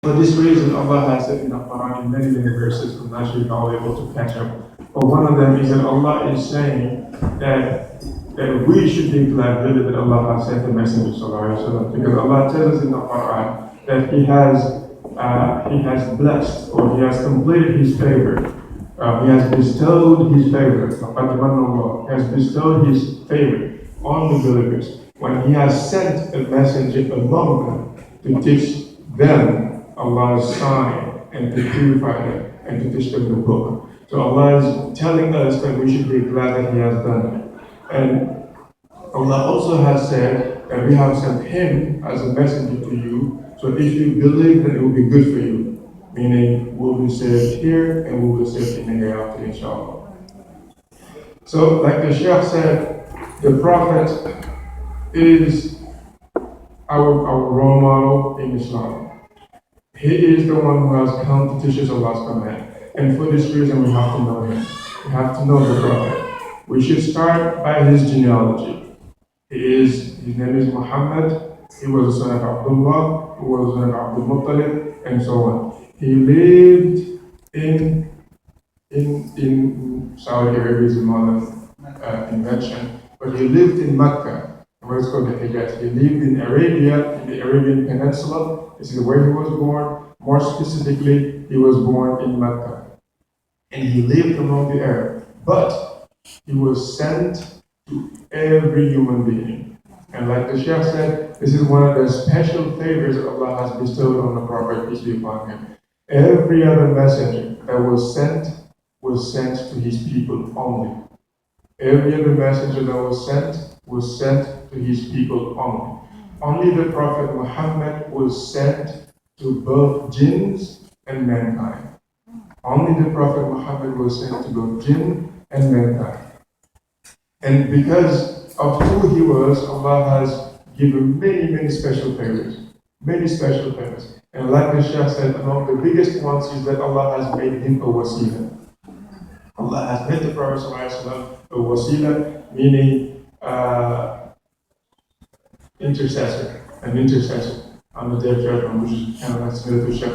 For this reason, Allah has said in the Quran in many, many verses, I'm not sure if I'll be able to catch up. But one of them is that Allah is saying that we should be glad really that Allah has sent the Messenger because Allah tells us in the Quran that He has blessed or He has completed His favor. He has bestowed His favor. He has bestowed His favor on the believers when He has sent a messenger among them to teach them Allah's sign and to purify them and to teach them the book. So Allah is telling us that we should be glad that He has done it. And Allah also has said that we have sent Him as a messenger to you. So if you believe, then it will be good for you. Meaning, we'll be saved here and we'll be saved in the hereafter, inshallah. So, like the Sheikh said, the Prophet is our role model in Islam. He is the one who has come to teach us Allah's command. And for this reason, we have to know Him. We have to know the Prophet. We should start by his genealogy. His name is Muhammad. He was the son of Abdullah, who was the son of Abdul Muttalib, and so on. He lived in Saudi Arabia, is a modern invention, but he lived in Mecca. What is called the Hijaz. He lived in Arabia, in the Arabian Peninsula. This is where he was born. More specifically, he was born in Mecca. And he lived among the Arabs. But he was sent to every human being. And like the Sheikh said, this is one of the special favors that Allah has bestowed on the Prophet, peace be upon him. Every other messenger that was sent to his people only. Every other messenger that was sent to his people only. Only the Prophet Muhammad was sent to both jinns and mankind. Only the Prophet Muhammad was sent to both jinn and mankind. And because of who he was, Allah has given many, many special favors. Many special favors. And like the Shah said, among the biggest ones is that Allah has made him a wasila. Allah has made the Prophet a wasila, meaning intercessor, an intercessor on the day of judgment, which is kind of like spiritual.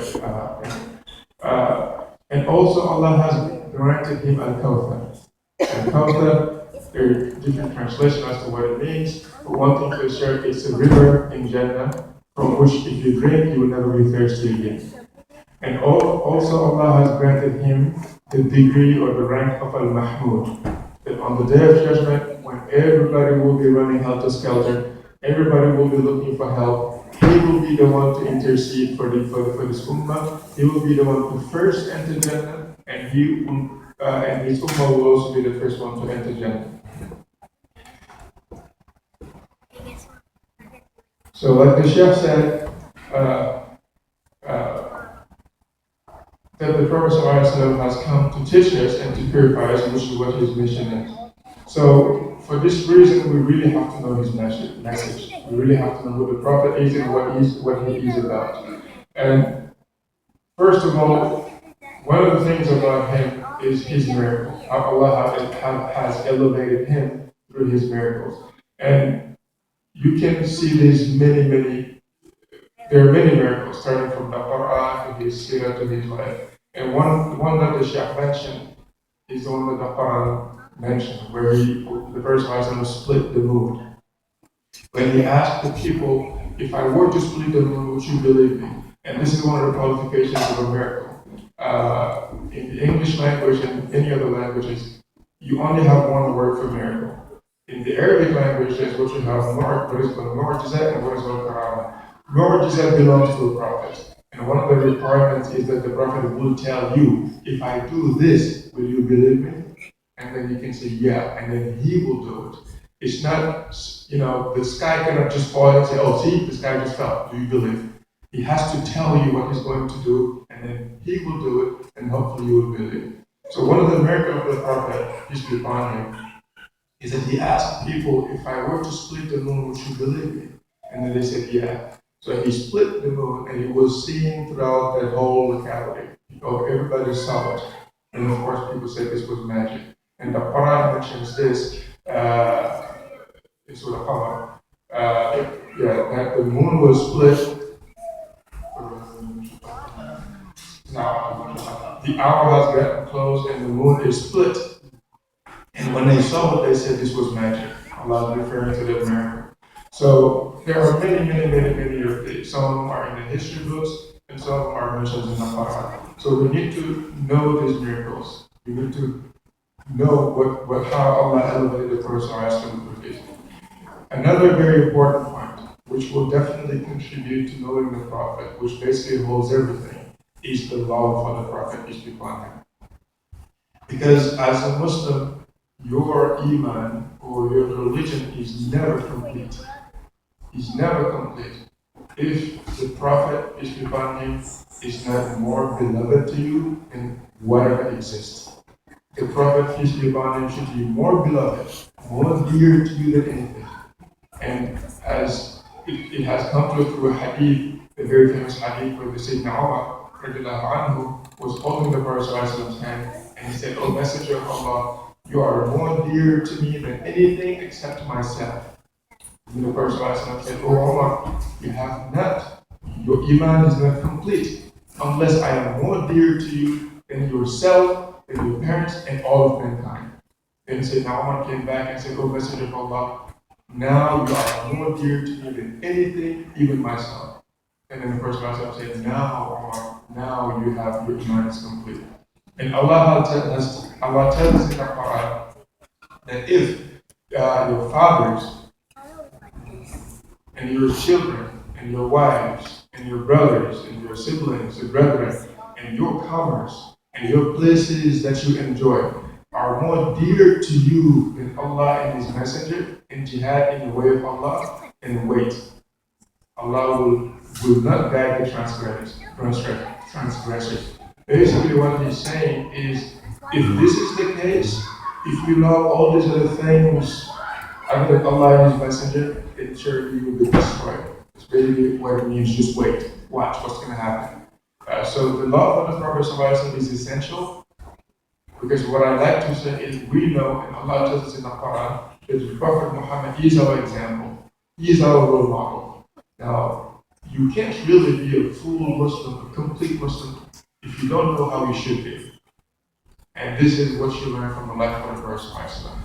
And also Allah has granted him al-Kawthar. Al-Kawthar, there are different translations as to what it means, but one thing for sure, it's a river in Jannah from which if you drink, you will never be thirsty again. And also Allah has granted him the degree or the rank of Al-Mahmud. That on the day of judgment, when everybody will be running helter-skelter, everybody will be looking for help, he will be the one to intercede for this ummah. He will be the one to first enter Jannah, and his ummah will also be the first one to enter Jannah. So like the Sheikh said, that the Prophet ﷺ has come to teach us and to purify us, which is what his mission is. So for this reason, we really have to know his message. We really have to know who the Prophet is and what he is about. And first of all, one of the things about him is his miracle. How Allah has elevated him through his miracles. And you can see these there are many miracles, starting from the Quran to his seerah to his life. And one that the Shaykh mentioned is the one that the Quran mentioned, where the first Prophet split the moon. When he asked the people, if I were to split the moon, would you believe me? And this is one of the qualifications of a miracle. In the English language and any other languages, you only have one word for miracle. In the Arabic language, there's what you have, what is called mu'jizat and what is called karama. Mu'jizat belongs to the Prophet. And one of the requirements is that the Prophet will tell you, if I do this, will you believe me? And then you can say, yeah, and then he will do it. It's not, the sky cannot just fall and say, oh, see, the sky just fell. Do you believe? He has to tell you what he's going to do, and then he will do it, and hopefully you will believe. So one of the miracles of the Prophet, peace be upon him, is that he asked people, if I were to split the moon, would you believe me? And then they said, yeah. So he split the moon, and he was seen throughout that whole locality. Everybody saw it. And of course, people said this was magic. And the Quran mentions this, in Surah Qamar, that the moon was split. the hour has gotten close and the moon is split. And when they saw it, they said this was magic. Allah is referring to that miracle. So there are many of these. Some of them are in the history books, and some of them are mentioned in the Quran. So we need to know these miracles. We need to know how Allah elevated the Prophet with this. Another very important point, which will definitely contribute to knowing the Prophet, which basically holds everything, is the love for the Prophet, peace be upon him. Because as a Muslim, your iman or your religion is never complete. Is never complete if the Prophet, peace be upon him, is not more beloved to you than whatever exists. The Prophet, peace be upon him, should be more beloved, more dear to you than anything. And as it has come to us through a hadith, the very famous hadith where the Sayyidina Umar anhu was holding the Prophet's hand, and he said, "O Messenger of Allah, you are more dear to me than anything except myself." And the Prophet said, "O Umar, you have not, your iman is not complete unless I am more dear to you than yourself, than your parents, and all of mankind." Then Sayyidina Umar came back and said, "O Messenger of Allah, now you are more dear to me than anything, even myself." And then the Prophet said, "Now, Umar, now you have your iman is complete." And Allah tells us in the Quran that if your fathers and your children and your wives and your brothers and your siblings and brethren and your commerce and your places that you enjoy are more dear to you than Allah and His Messenger and jihad in the way of Allah, then wait. Allah will not guide the transgressors. Basically what He's saying is, if this is the case, if you love all these other things other than Allah and His Messenger, then surely you will be destroyed. It's basically what it means, just wait, watch what's going to happen. So the love of the Prophet ﷺ is essential, because what I like to say is we know, and Allah tells us in the Quran, that the Prophet Muhammad is our example. He is our role model. Now, you can't really be a full Muslim, a complete Muslim, if you don't know how you should be. And this is what you learn from the life of the Prophet ﷺ.